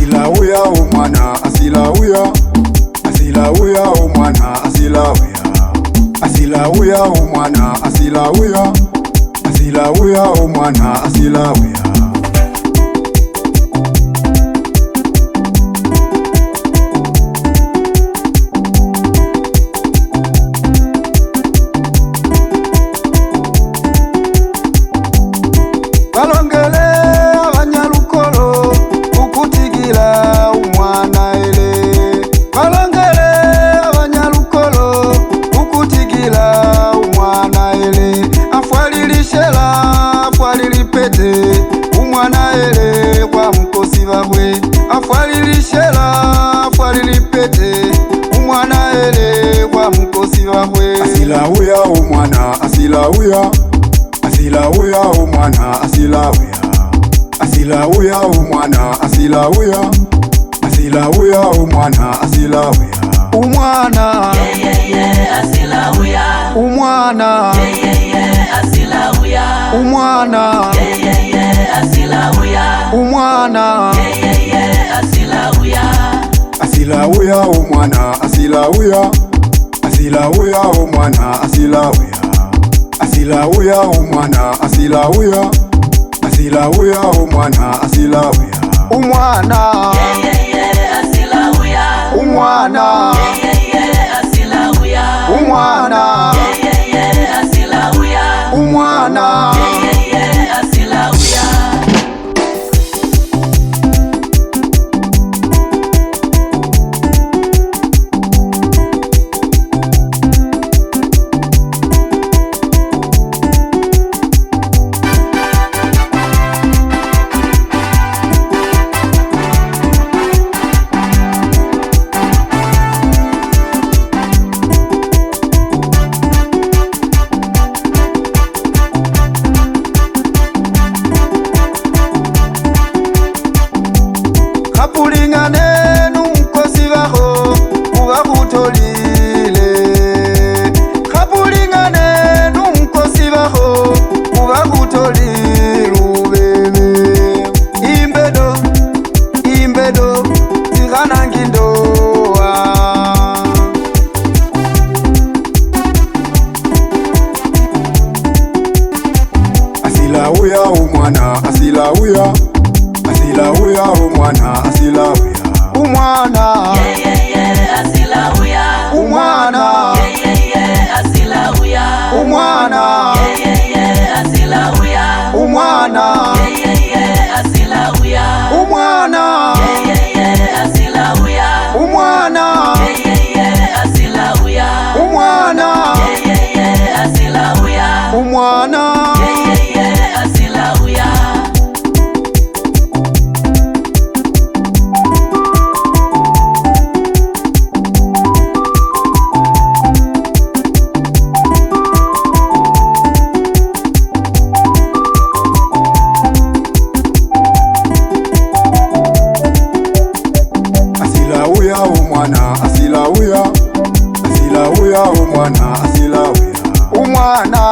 asilauya umwana asilauya asilauya umwana asilauya asilauya umwana asilauya asilauya umwana asilauya balongele abanyalukolo ukutigila umwana ele balongele abanyalukolo ukutigila umwana ele afwalilishela afwalilipete umwana ele kwa mkosi babwe afwalilishela afwalilipete umwana ele kwa mkosi babwe asilauya umwana asilauya asilauya umwana asilauya asilauya umwana asilauya asilauya umwana asilauya umwana asilauya umwana asilauya umwana asilauya umwana asilauya asilauya umwana asilauya asilauya umwana asilauya asilauya umwana asilauya asilauya umwana asilauya umwana asilauya umwana asilauya umwana asilauya umwana asilauya kapulingane nunkosi baho kubakutolile kapulingane nunkosi baho kubakutolile ubebe imbedo imbedo zikhanangindoa asilauya umwana asilauya asilauya umwana asilauya umwana asilauya umwana asilauya umwana asilauya umwana asilauya umwana asilauya umwana asilauya umwana asilauya umwana asilauya asilauya umwana asilauya asilauya umwana asilauya umwana